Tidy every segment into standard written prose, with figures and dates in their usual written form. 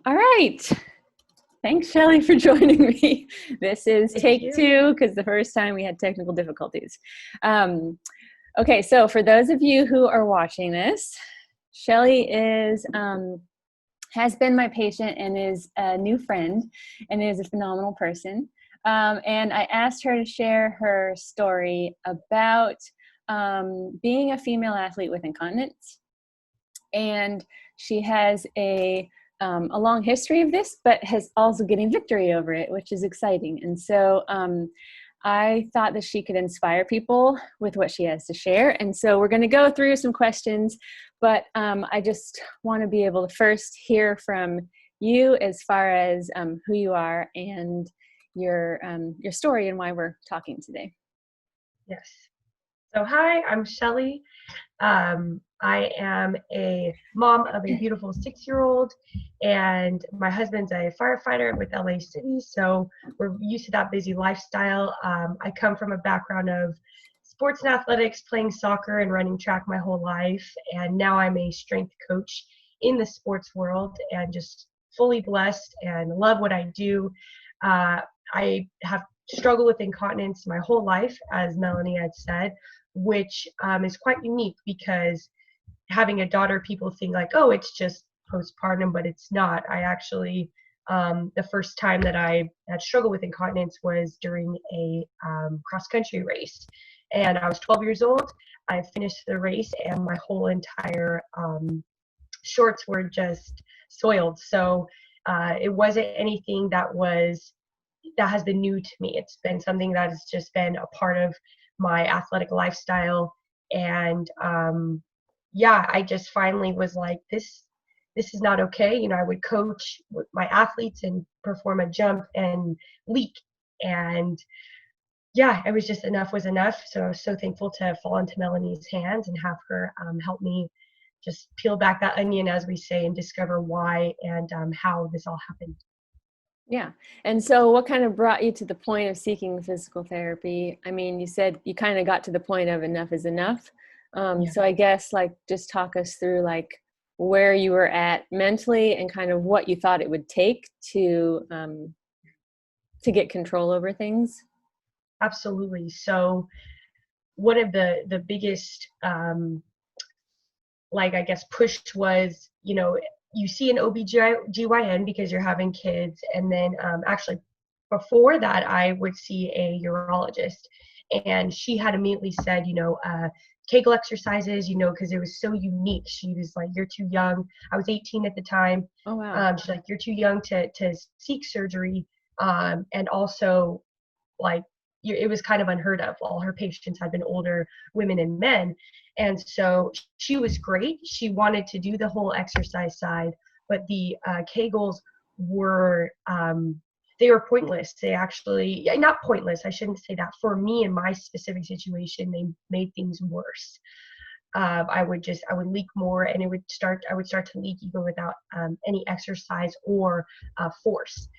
All right. Thanks, Shelley, for joining me. This is Thank take you. two because the first time we had technical difficulties. Okay, so for those of you who are watching this, Shelley has been my patient and is a new friend and is a phenomenal person. And I asked her to share her story about being a female athlete with incontinence. And she has a long history of this, but has also getting victory over it, which is exciting. And so I thought that she could inspire people with what she has to share. And so we're going to go through some questions, but I just want to be able to first hear from you as far as who you are and your story and why we're talking today. Yes. So hi, I'm Shelly. I am a mom of a beautiful 6-year-old, and my husband's a firefighter with LA City, so we're used to that busy lifestyle. I come from a background of sports and athletics, playing soccer and running track my whole life, and now I'm a strength coach in the sports world and just fully blessed and love what I do. I have struggled with incontinence my whole life, as Melanie had said, which is quite unique because having a daughter, people think like, oh, it's just postpartum, but it's not. I actually, the first time that I had struggled with incontinence was during a cross country race. And I was 12 years old. I finished the race and my whole entire shorts were just soiled. So it wasn't anything that has been new to me. It's been something that has just been a part of my athletic lifestyle. And yeah, I just finally was like, this is not okay. You know, I would coach with my athletes and perform a jump and leak. And yeah, it was just enough was enough. So I was so thankful to fall into Melanie's hands and have her help me just peel back that onion, as we say, and discover why and how this all happened. Yeah. And so what kind of brought you to the point of seeking physical therapy? I mean, you said you kind of got to the point of enough is enough. Yeah. So I guess like just talk us through like where you were at mentally and kind of what you thought it would take to get control over things. Absolutely. So one of the biggest like I guess pushed was, you know, you see an OBGYN because you're having kids, and then actually before that I would see a urologist, and she had immediately said, you know, kegel exercises, you know, because it was so unique. She was like, you're too young. I was 18 at the time. Oh, wow. She's like, you're too young to seek surgery, and also like it was kind of unheard of. All her patients had been older women and men. And so she was great. She wanted to do the whole exercise side, but the kegels were they were pointless. They actually, not pointless, I shouldn't say that. For me in my specific situation, they made things worse. I would leak more, and I would start to leak even without any exercise or force.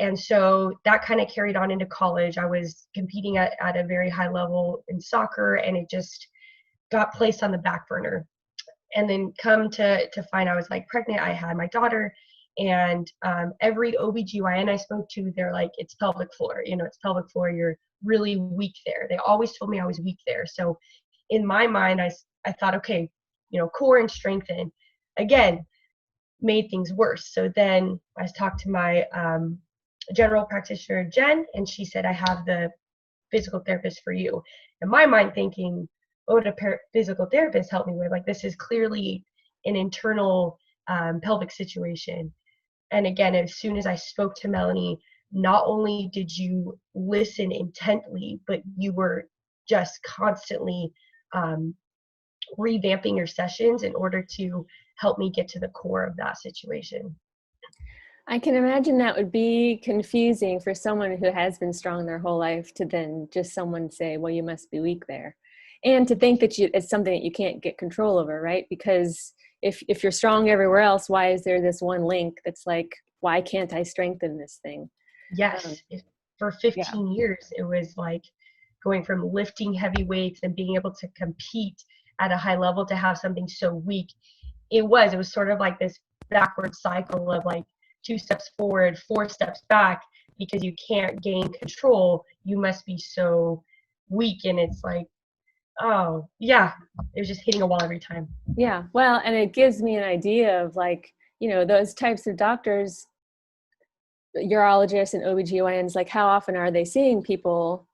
And so that kind of carried on into college. I was competing at a very high level in soccer, and it just got placed on the back burner. And then come to find I was like pregnant, I had my daughter, and every OBGYN I spoke to, they're like, it's pelvic floor, you know, it's pelvic floor, you're really weak there. They always told me I was weak there. So in my mind, I thought, okay, you know, core and strengthen, again, made things worse. So then I talked to my general practitioner, Jen, and she said, I have the physical therapist for you. In my mind, thinking, oh, the physical therapist help me with? Like, this is clearly an internal pelvic situation. And again, as soon as I spoke to Melanie, not only did you listen intently, but you were just constantly revamping your sessions in order to help me get to the core of that situation. I can imagine that would be confusing for someone who has been strong their whole life to then just someone say, well, you must be weak there. And to think that it's something that you can't get control over, right? Because if you're strong everywhere else, why is there this one link that's like, why can't I strengthen this thing? Yes, for Yeah. 15 years, it was like going from lifting heavy weights and being able to compete at a high level to have something so weak. It was sort of like this backward cycle of like 2 steps forward, 4 steps back, because you can't gain control. You must be so weak. And it's like, oh yeah, it was just hitting a wall every time. Yeah. Well, and it gives me an idea of like, you know, those types of doctors, urologists and OBGYNs, like how often are they seeing people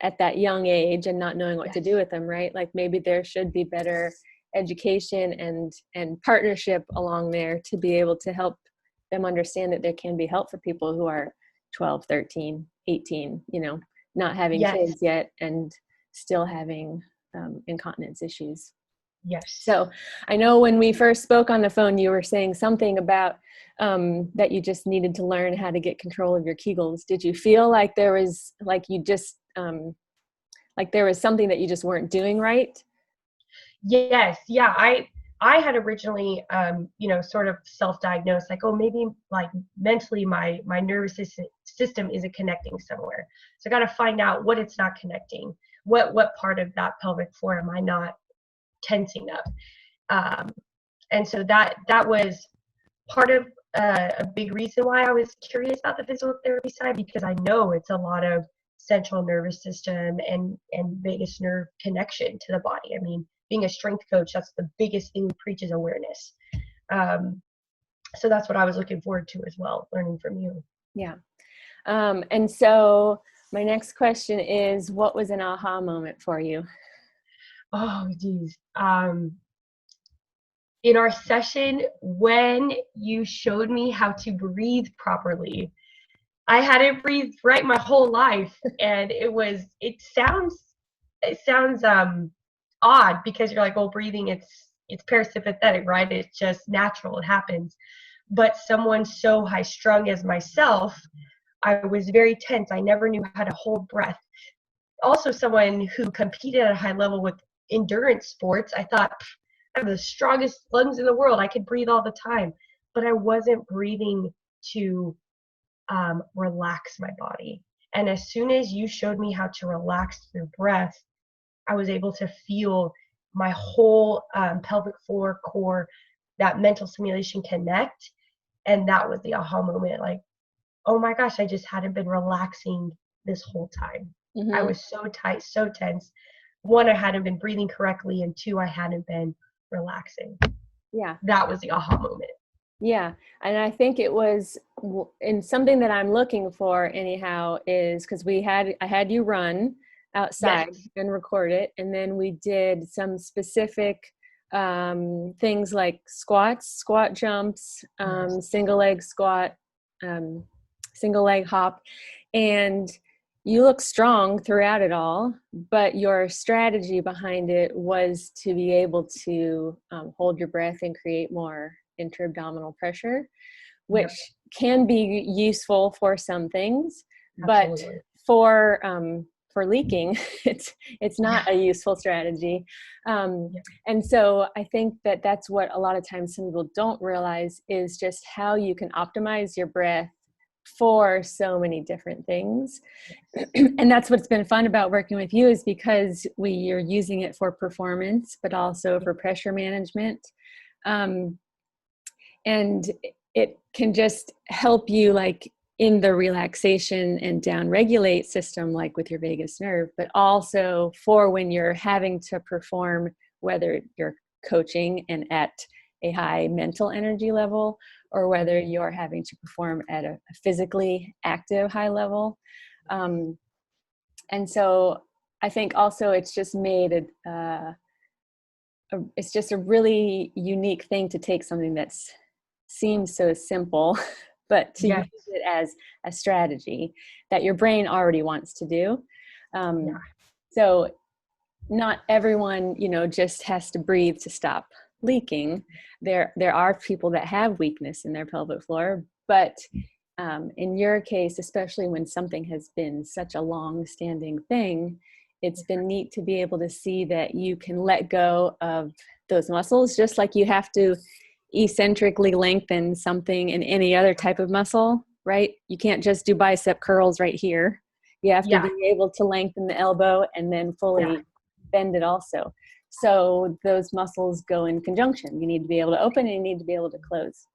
at that young age and not knowing what to do with them, right? Like maybe there should be better education and partnership along there to be able to help them understand that there can be help for people who are 12, 13, 18, you know, not having Yes. kids yet and still having incontinence issues. Yes. So I know when we first spoke on the phone, you were saying something about that you just needed to learn how to get control of your kegels. Did you feel like there was like you just like there was something that you just weren't doing right? Yes. Yeah. I had originally, sort of self-diagnosed, like, oh, maybe like mentally my nervous system isn't connecting somewhere. So I got to find out what it's not connecting. What part of that pelvic floor am I not tensing up? And so that was part of a big reason why I was curious about the physical therapy side, because I know it's a lot of central nervous system and vagus nerve connection to the body. I mean, being a strength coach, that's the biggest thing we preach is awareness. So that's what I was looking forward to as well, learning from you. Yeah. And so my next question is, what was an aha moment for you? Oh, geez. In our session, when you showed me how to breathe properly, I hadn't breathed right my whole life, and it sounds odd, because you're like, well, breathing, it's parasympathetic, right? It's just natural, it happens. But someone so high strung as myself, I was very tense. I never knew how to hold breath. Also, someone who competed at a high level with endurance sports, I thought, I have the strongest lungs in the world, I could breathe all the time. But I wasn't breathing to relax my body. And as soon as you showed me how to relax through breath, I was able to feel my whole pelvic floor, core, that mental stimulation connect. And that was the aha moment. Like, oh my gosh, I just hadn't been relaxing this whole time. I was so tight, so tense. One, I hadn't been breathing correctly, and two, I hadn't been relaxing. Yeah. That was the aha moment. Yeah. And I think it was in something that I'm looking for anyhow is because I had you run outside and record it. And then we did some specific things like squats, squat jumps, single leg squat, single leg hop. And you look strong throughout it all, but your strategy behind it was to be able to hold your breath and create more intra-abdominal pressure, which can be useful for some things. Absolutely. But for leaking, it's not a useful strategy. And so I think that that's what a lot of times some people don't realize is just how you can optimize your breath for so many different things. And that's what's been fun about working with you, is because you're using it for performance, but also for pressure management. And it can just help you like in the relaxation and down regulate system, like with your vagus nerve, but also for when you're having to perform, whether you're coaching and at a high mental energy level, or whether you're having to perform at a physically active high level. And so I think also it's just made it's just a really unique thing to take something that seems so simple, but to use it as a strategy that your brain already wants to do. So not everyone, just has to breathe to stop leaking. There are people that have weakness in their pelvic floor, but in your case, especially when something has been such a long-standing thing, it's been neat to be able to see that you can let go of those muscles, just like you have to eccentrically lengthen something in any other type of muscle, right? You can't just do bicep curls right here. You have to be able to lengthen the elbow and then fully bend it also. So those muscles go in conjunction. You need to be able to open and you need to be able to close.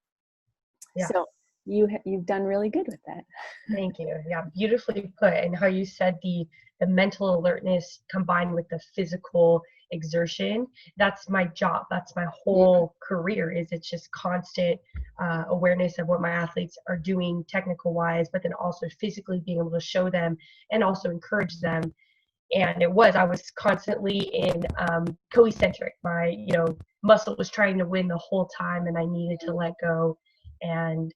So you've done really good with that. Thank you. Yeah, beautifully put. And how you said the mental alertness combined with the physical exertion, that's my job. That's my Yeah. whole career. Is it's just constant awareness of what my athletes are doing technical wise, but then also physically being able to show them and also encourage them. And I was constantly in co-eccentric. My muscle was trying to win the whole time, and I needed to let go and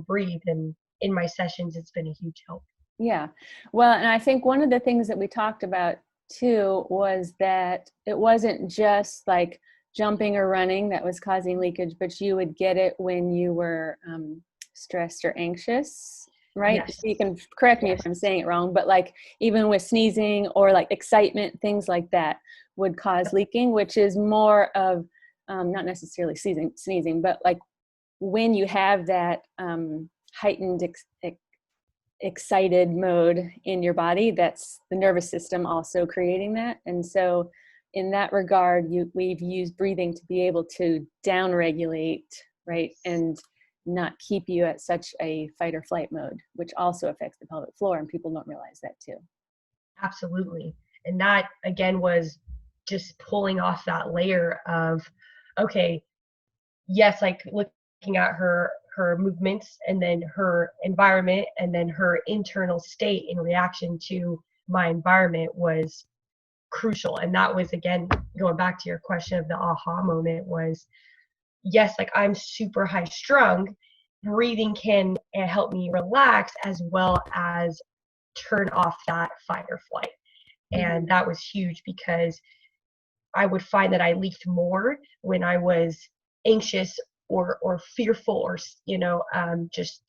breathe. And in my sessions, it's been a huge help. Yeah. Well, and I think one of the things that we talked about too was that it wasn't just like jumping or running that was causing leakage, but you would get it when you were stressed or anxious, right? Yes. So you can correct me if I'm saying it wrong, but like even with sneezing or like excitement, things like that would cause leaking, which is more of not necessarily sneezing, but like when you have that heightened excited mode in your body, that's the nervous system also creating that. And so in that regard, we've used breathing to be able to down regulate, right, and not keep you at such a fight or flight mode, which also affects the pelvic floor, and people don't realize that too. Absolutely. And that again was just pulling off that layer of, okay, yes, like looking at her movements and then her environment and then her internal state in reaction to my environment was crucial. And that was, again, going back to your question of the aha moment, was yes, like I'm super high strung, breathing can help me relax as well as turn off that fight or flight. And that was huge, because I would find that I leaked more when I was anxious or fearful, or just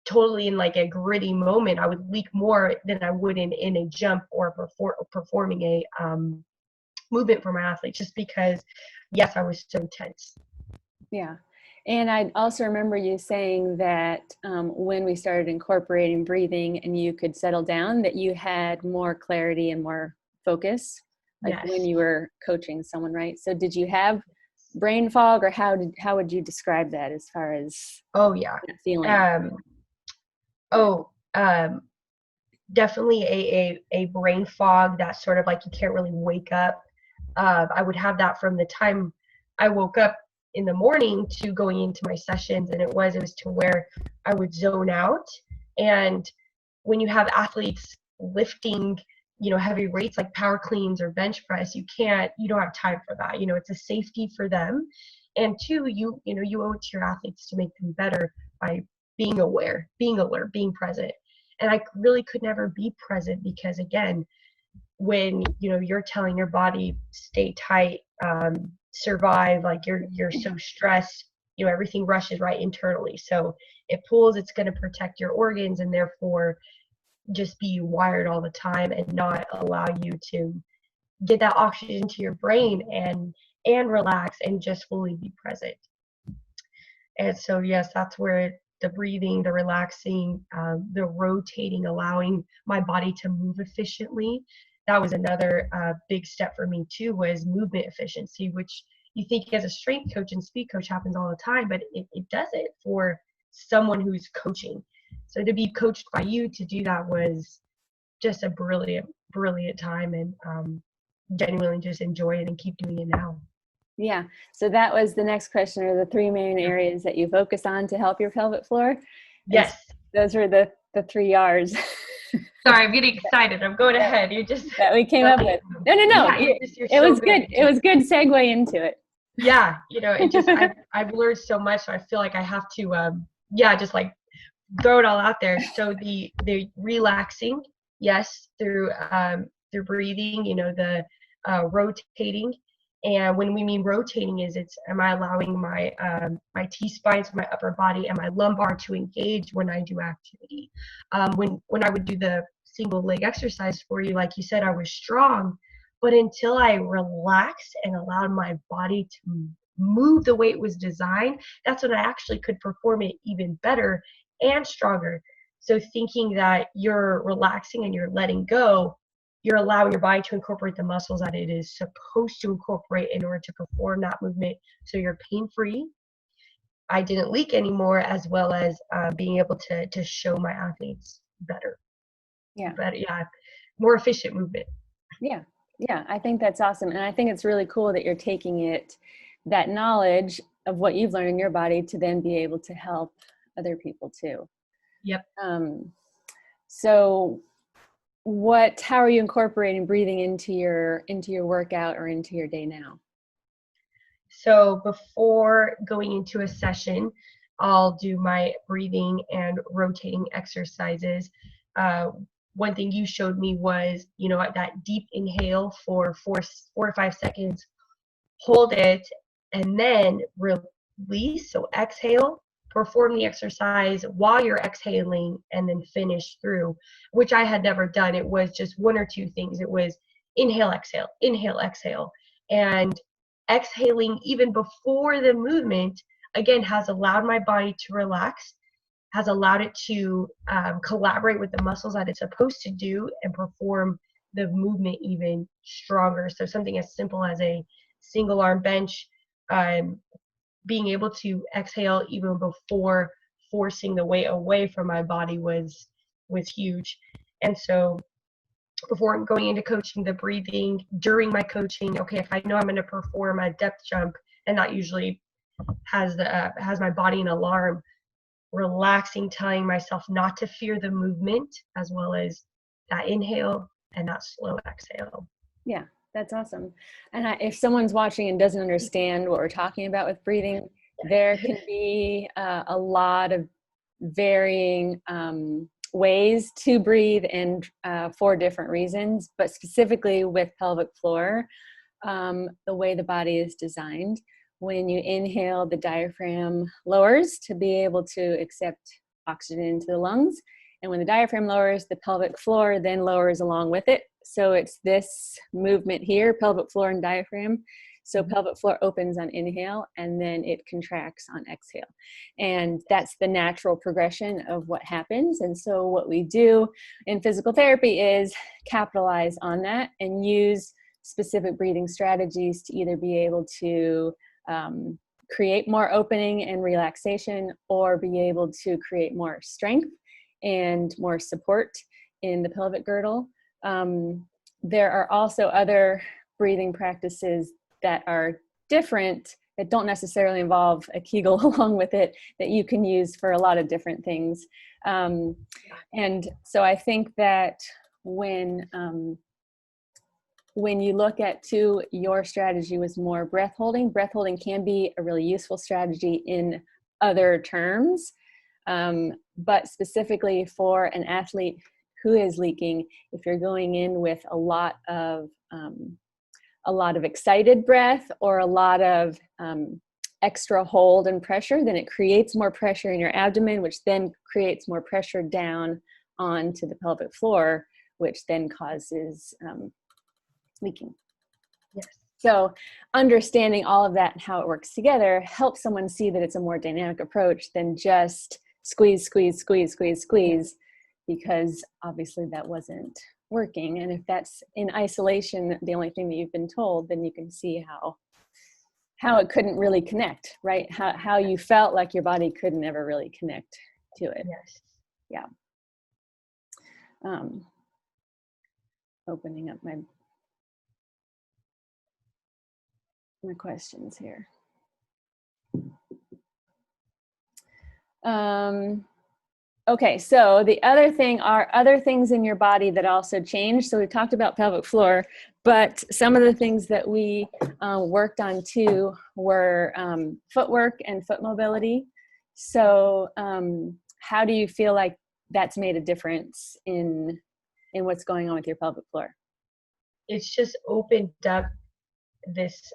totally in like a gritty moment. I would leak more than I would in a jump or performing a movement for my athletes, just because yes, I was so tense. Yeah. And I also remember you saying that when we started incorporating breathing and you could settle down, that you had more clarity and more focus, like Yes. when you were coaching someone, right? So did you have brain fog, or how would you describe that as far as Oh yeah. that feeling? Oh, definitely a brain fog, that sort of like you can't really wake up. I would have that from the time I woke up in the morning to going into my sessions, and it was to where I would zone out. And when you have athletes lifting, heavy weights like power cleans or bench press, you don't have time for that. It's a safety for them, and two, you owe it to your athletes to make them better by being aware, being alert, being present. And I really could never be present, because again, when you're telling your body stay tight, survive, like you're so stressed, everything rushes right internally, so it pulls, it's going to protect your organs, and therefore just be wired all the time and not allow you to get that oxygen to your brain and relax and just fully be present. And so yes, that's where the breathing, the relaxing, the rotating, allowing my body to move efficiently, that was another big step for me too, was movement efficiency, which you think as a strength coach and speed coach happens all the time, but it doesn't for someone who's coaching. So to be coached by you to do that was just a brilliant time, and genuinely just enjoy it and keep doing it now. Yeah. So that was the next question, are the three main areas that you focus on to help your pelvic floor? Yes. Those were the three R's. Sorry, I'm getting excited. I'm going ahead. You just that we came up with. No. Yeah, it was good. It was good segue into it. Yeah, it just I've learned so much. So I feel like I have to just like throw it all out there. So the relaxing, yes, through breathing, the rotating. And when we mean rotating, am I allowing my my T-spines, my upper body, and my lumbar to engage when I do activity? When I would do the single leg exercise for you, like you said, I was strong, but until I relaxed and allowed my body to move the way it was designed, that's when I actually could perform it even better and stronger. So thinking that you're relaxing and you're letting go, you're allowing your body to incorporate the muscles that it is supposed to incorporate in order to perform that movement, so you're pain-free. I didn't leak anymore, as well as being able to show my athletes better. Yeah. But yeah, more efficient movement. Yeah. Yeah. I think that's awesome. And I think it's really cool that you're taking that knowledge of what you've learned in your body to then be able to help other people too. Yep. So how are you incorporating breathing into your workout or into your day now? So before going into a session, I'll do my breathing and rotating exercises. One thing you showed me was, that deep inhale for 4 to 5 seconds, hold it, and then release. So exhale, perform the exercise while you're exhaling, and then finish through, which I had never done. It was just one or two things. It was inhale, exhale. And exhaling even before the movement, again, has allowed my body to relax, has allowed it to collaborate with the muscles that it's supposed to do and perform the movement even stronger. So something as simple as a single arm bench, being able to exhale even before forcing the weight away from my body was huge. And so before going into coaching, the breathing during my coaching, okay, if I know I'm going to perform a depth jump, and that usually has my body in alarm, relaxing, telling myself not to fear the movement, as well as that inhale and that slow exhale. Yeah, that's awesome. And if someone's watching and doesn't understand what we're talking about with breathing, there can be a lot of varying ways to breathe, and for different reasons, but specifically with pelvic floor, the way the body is designed. When you inhale, the diaphragm lowers to be able to accept oxygen into the lungs. And when the diaphragm lowers, the pelvic floor then lowers along with it. So it's this movement here, pelvic floor and diaphragm. So pelvic floor opens on inhale, and then it contracts on exhale. And that's the natural progression of what happens. And so what we do in physical therapy is capitalize on that and use specific breathing strategies to either be able to create more opening and relaxation, or be able to create more strength and more support in the pelvic girdle. There are also other breathing practices that are different, that don't necessarily involve a kegel along with it, that you can use for a lot of different things. And so I think that when you look at your strategy was more breath holding can be a really useful strategy in other terms. But specifically for an athlete who is leaking, if you're going in with a lot of excited breath or a lot of extra hold and pressure, then it creates more pressure in your abdomen, which then creates more pressure down onto the pelvic floor, which then causes leaking. Yes. So understanding all of that and how it works together helps someone see that it's a more dynamic approach than just squeeze, because obviously that wasn't working. And if that's in isolation, the only thing that you've been told, then you can see how it couldn't really connect, right? How you felt like your body could never really connect to it. Yes. Yeah. Opening up my questions here. Okay, so the other thing are other things in your body that also change. So we talked about pelvic floor, but some of the things that we worked on too were footwork and foot mobility. So how do you feel like that's made a difference in what's going on with your pelvic floor? It's just opened up this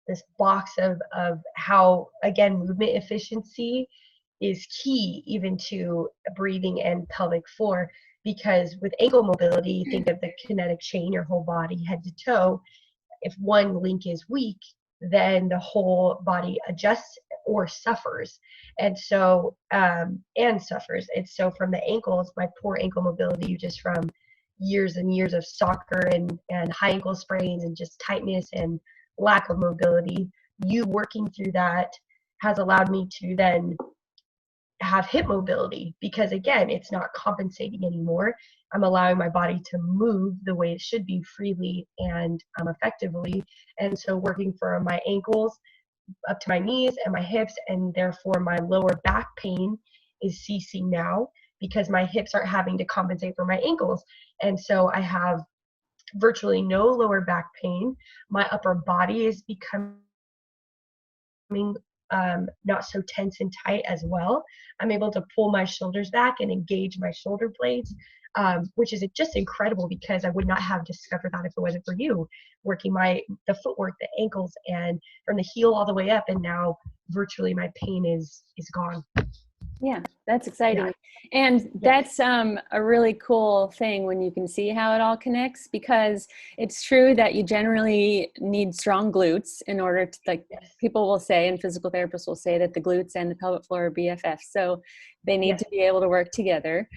this box of how, again, movement efficiency is key even to breathing and pelvic floor. Because with ankle mobility, think of the kinetic chain, your whole body head to toe. If one link is weak, then the whole body adjusts or suffers. And so suffers. And so from the ankles, my poor ankle mobility, just from years and years of soccer and high ankle sprains and just tightness and lack of mobility, you working through that has allowed me to then have hip mobility, because again, it's not compensating anymore. I'm allowing my body to move the way it should be, freely and effectively. And so working from my ankles up to my knees and my hips, and therefore my lower back pain is ceasing now because my hips aren't having to compensate for my ankles. And so I have virtually no lower back pain. My upper body is becoming not so tense and tight as well. I'm able to pull my shoulders back and engage my shoulder blades, which is just incredible, because I would not have discovered that if it wasn't for you working the footwork, the ankles, and from the heel all the way up. And now virtually my pain is gone. Yeah, that's exciting. Yeah. And Yes. that's a really cool thing when you can see how it all connects, because it's true that you generally need strong glutes in order to, like, Yes. people will say, and physical therapists will say, that the glutes and the pelvic floor are BFFs. So they need Yes. to be able to work together.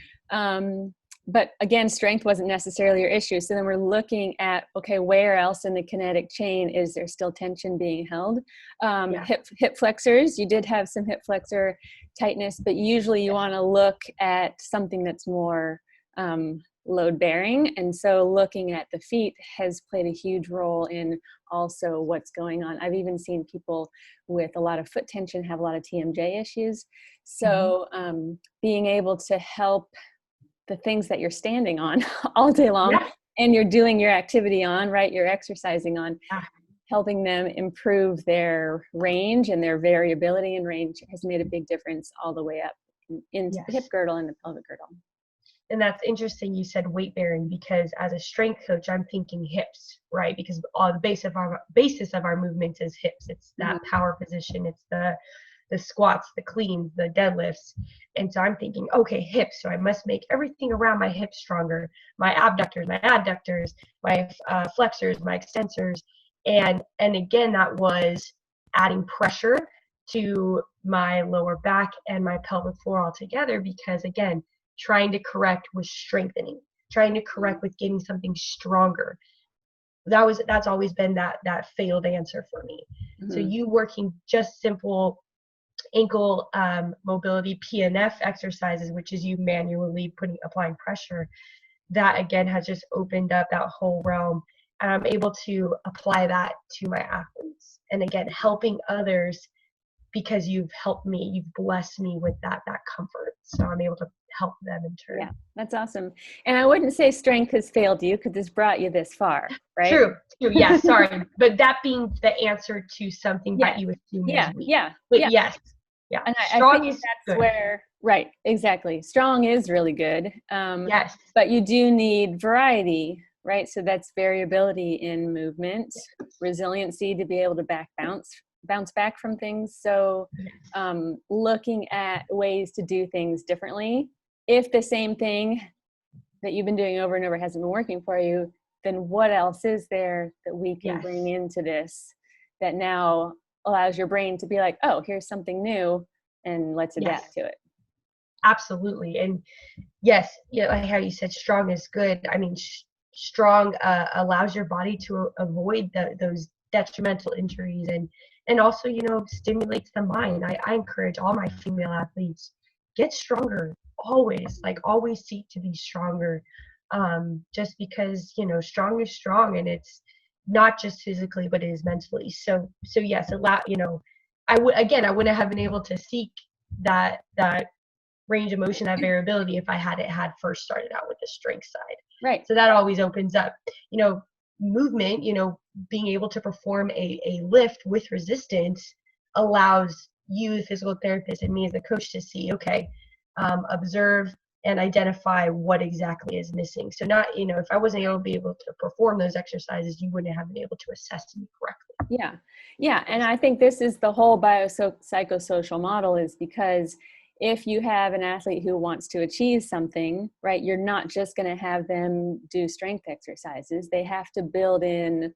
But again, strength wasn't necessarily your issue. So then we're looking at, okay, where else in the kinetic chain is there still tension being held? Yeah. Hip flexors, you did have some hip flexor tightness, but usually you want to look at something that's more load bearing. And so looking at the feet has played a huge role in also what's going on. I've even seen people with a lot of foot tension have a lot of TMJ issues. So being able to help the things that you're standing on all day long, Yeah. and you're doing your activity on, right? You're exercising on, Yeah. helping them improve their range and their variability in range has made a big difference all the way up into the hip Yes. girdle and the pelvic girdle. And that's interesting you said weight bearing, because as a strength coach, I'm thinking hips, right? Because all the basis of our movements is hips. It's that power position. It's the squats, the cleans, the deadlifts. And so I'm thinking, okay, hips. So I must make everything around my hips stronger. My abductors, my adductors, my flexors, my extensors. And again, that was adding pressure to my lower back and my pelvic floor altogether, because again, trying to correct was strengthening, trying to correct with getting something stronger. That's always been that failed answer for me. So you working just simple ankle mobility PNF exercises, which is you manually applying pressure, that again has just opened up that whole realm. And I'm able to apply that to my athletes, and again helping others, because you've helped me, you've blessed me with that comfort, so I'm able to help them in turn. Yeah, that's awesome. And I wouldn't say strength has failed you, because it's brought you this far, right? True. Yeah, sorry. But that being the answer to something that you assume is weak. But yes. Yeah. And I Strong think is that's good. where, right, exactly. Strong is really good. Yes. But you do need variety, right? So that's variability in movement, resiliency to be able to bounce back from things. So looking at ways to do things differently. If the same thing that you've been doing over and over hasn't been working for you, then what else is there that we can bring into this that now allows your brain to be like, oh, here's something new, and let's adapt to it. Absolutely. And yes, like how you said, strong is good. I mean, strong allows your body to avoid those detrimental injuries, and also, stimulates the mind. I encourage all my female athletes, get stronger, always seek to be stronger, just because, strong is strong, and it's not just physically, but it is mentally. So yes, I wouldn't have been able to seek that range of motion, that variability, if I had first started out with the strength side. Right. So that always opens up, movement, being able to perform a lift with resistance allows you, the physical therapist, and me as the coach to see, okay, observe and identify what exactly is missing. So not, if I wasn't able to perform those exercises, you wouldn't have been able to assess me correctly. Yeah. And I think this is the whole biopsychosocial model, is because if you have an athlete who wants to achieve something, right, you're not just going to have them do strength exercises. They have to build in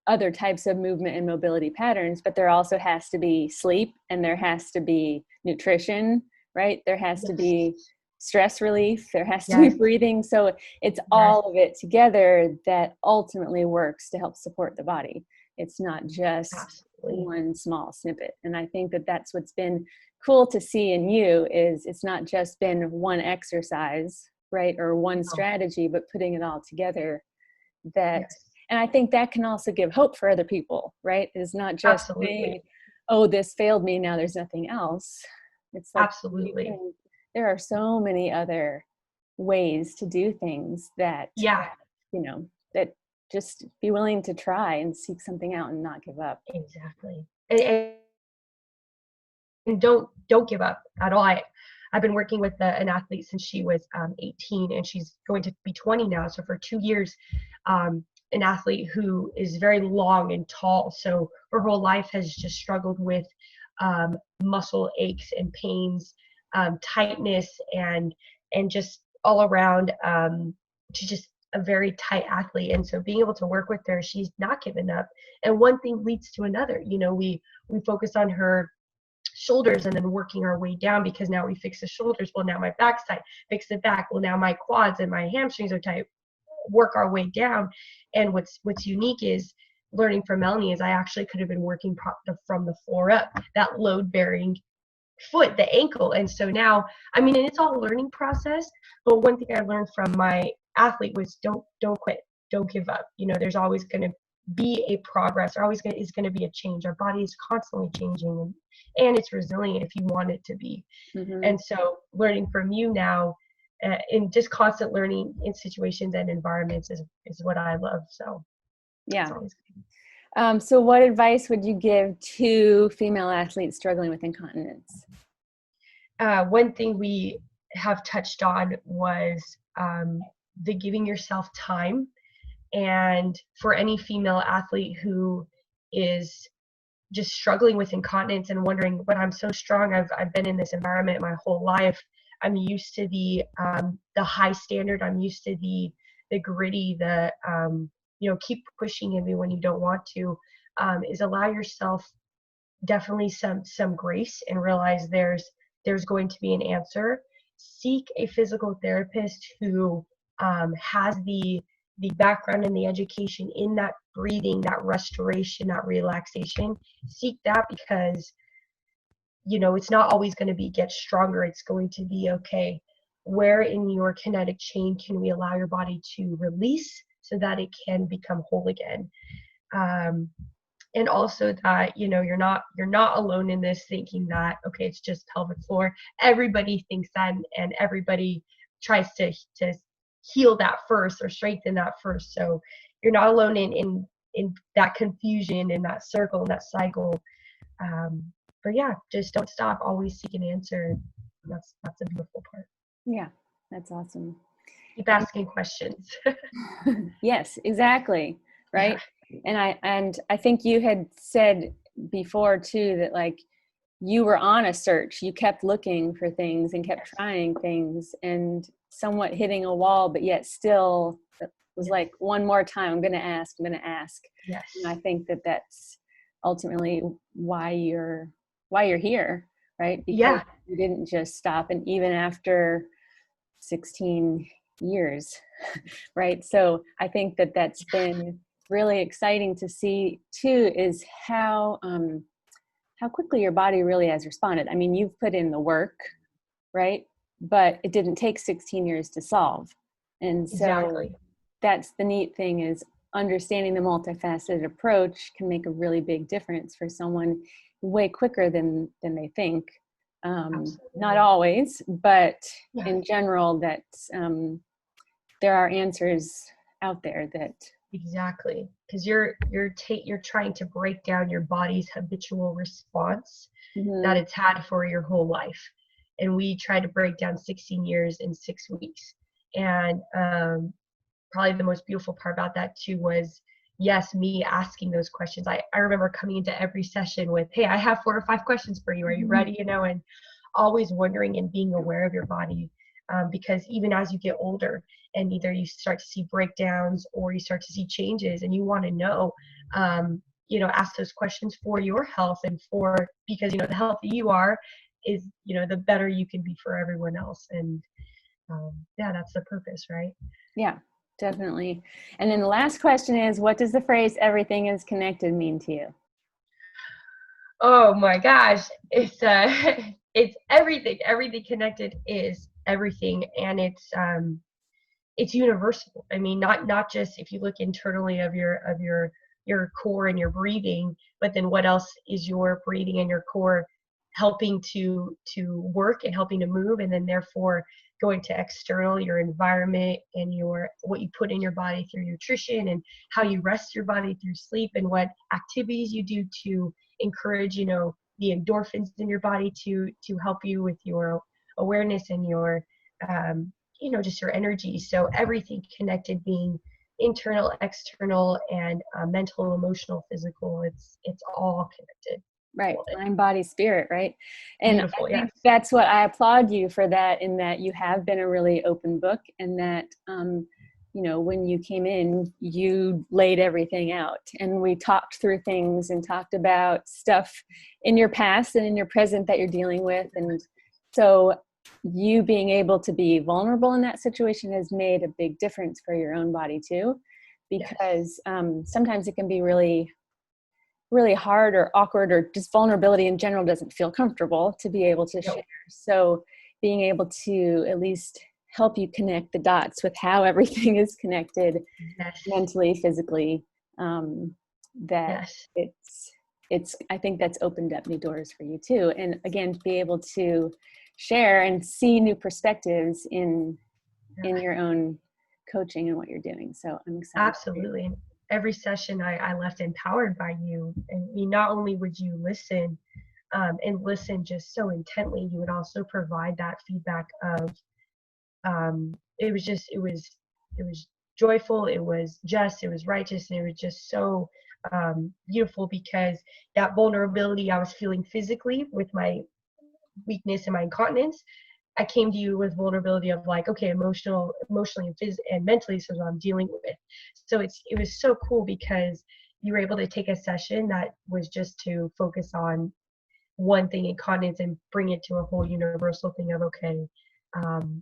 other types of movement and mobility patterns, but there also has to be sleep, and there has to be nutrition, right? There has to be stress relief. There has to be breathing. So it's all of it together that ultimately works to help support the body. It's not just Absolutely. one small snippet. And I think that that's what's been cool to see in you is it's not just been one exercise, right? Or one Oh, strategy, but putting it all together that, yes, and I think that can also give hope for other people, right? Is not just saying, absolutely. oh, this failed me, now there's nothing else. It's like Absolutely. there are so many other ways to do things that, Yeah, you know, that just be willing to try and seek something out and not give up. exactly. And don't give up at all. I've been working with an athlete since she was 18, and she's going to be 20 now. So for 2 years, an athlete who is very long and tall. So her whole life has just struggled with muscle aches and pains, tightness, and just all around. She's just a very tight athlete, and so being able to work with her, she's not given up. And one thing leads to another. We focus on her shoulders and then working our way down, because now we fix the shoulders. Well, now my back's tight. Fix the back. Well, now my quads and my hamstrings are tight. Work our way down. And what's unique is learning from Melanie is I actually could have been working from the floor up, that load bearing foot, the ankle. And so now, I mean, and it's all a learning process, but one thing I learned from my athlete was don't quit, don't give up. There's always going to be a progress. There always is going to be a change. Our body is constantly changing, and it's resilient if you want it to be. Mm-hmm. And so learning from you now, in just constant learning in situations and environments is what I love. So Yeah. it's always good. So what advice would you give to female athletes struggling with incontinence? One thing we have touched on was the giving yourself time. And for any female athlete who is just struggling with incontinence and wondering, but I'm so strong, I've been in this environment my whole life, I'm used to the high standard, I'm used to the gritty, the keep pushing me when you don't want to, is allow yourself definitely some grace and realize there's going to be an answer. Seek a physical therapist who has the background and the education in that breathing, that restoration, that relaxation. Seek that, because it's not always going to be get stronger. It's going to be, okay, where in your kinetic chain can we allow your body to release so that it can become whole again. And also that you're not alone in this, thinking that, okay, it's just pelvic floor. Everybody thinks that, and everybody tries to heal that first or strengthen that first. So you're not alone in that confusion, in that circle, in that cycle. But yeah, just don't stop. Always seek an answer. That's a beautiful part. Yeah, that's awesome. Keep asking questions. Yes, exactly. Right. Yeah. And I think you had said before too that like you were on a search. You kept looking for things and kept trying things and somewhat hitting a wall, but yet still it was like, one more time, I'm going to ask. Yes. And I think that that's ultimately why you're here, right? Because you didn't just stop. And even after 16 years, right? So I think that that's been really exciting to see too, is how quickly your body really has responded. I mean, you've put in the work, right? But it didn't take 16 years to solve. And so that's the neat thing, is understanding the multifaceted approach can make a really big difference for someone way quicker than they think. Not always, but in general, that there are answers out there that. Exactly, because you're trying to break down your body's habitual response that it's had for your whole life, and we try to break down 16 years in 6 weeks. And probably the most beautiful part about that too was, yes, me asking those questions. I remember coming into every session with, hey, I have 4 or 5 questions for you. Are you ready? And always wondering and being aware of your body, because even as you get older and either you start to see breakdowns or you start to see changes and you want to know, ask those questions for your health and because the healthier you are is, the better you can be for everyone else. And that's the purpose, right? Yeah, definitely. And then the last question is, what does the phrase "everything is connected" mean to you? Oh my gosh, it's it's everything. Everything connected is everything, and it's universal. I mean, not just if you look internally of your core and your breathing, but then what else is your breathing and your core helping to work and helping to move, and then therefore going to external, your environment and your what you put in your body through nutrition, and how you rest your body through sleep, and what activities you do to encourage, the endorphins in your body to help you with your awareness and your just your energy. So everything connected, being internal, external, and mental, emotional, physical. It's all connected. Right. Love it. Mind, body, spirit, right? And I Beautiful. Yes. think that's what I applaud you for, that, in that you have been a really open book, and that, when you came in, you laid everything out, and we talked through things and talked about stuff in your past and in your present that you're dealing with. And so you being able to be vulnerable in that situation has made a big difference for your own body too, Yes. because sometimes it can be really hard or awkward, or just vulnerability in general doesn't feel comfortable to be able to share. So being able to at least help you connect the dots with how everything is connected, Yes. mentally, physically, that Yes. it's I think that's opened up new doors for you too. And again, to be able to share and see new perspectives in your own coaching and what you're doing. So I'm excited. Absolutely. Every session I left empowered by you. And not only would you listen, and listen just so intently, you would also provide that feedback of it was joyful, it was just, it was righteous, and it was just so beautiful, because that vulnerability I was feeling physically with my weakness and my incontinence, I came to you with vulnerability of like, okay, emotionally and mentally, so what I'm dealing with. So it was so cool, because you were able to take a session that was just to focus on one thing, incontinence, and bring it to a whole universal thing of, okay, um,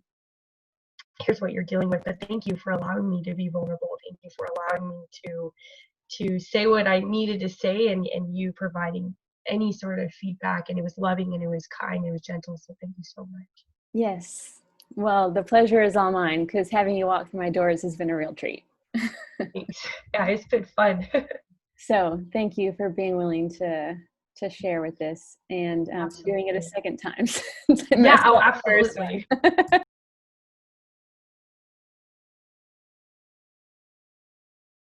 here's what you're dealing with, but thank you for allowing me to be vulnerable. Thank you for allowing me to say what I needed to say, and you providing any sort of feedback, and it was loving, and it was kind, and it was gentle. So thank you so much. Yes. Well, the pleasure is all mine, because having you walk through my doors has been a real treat. Thanks. Yeah, it's been fun. So thank you for being willing to share with this, and for doing it a Absolutely. second time since I Yeah, messed oh, up the first absolutely. one.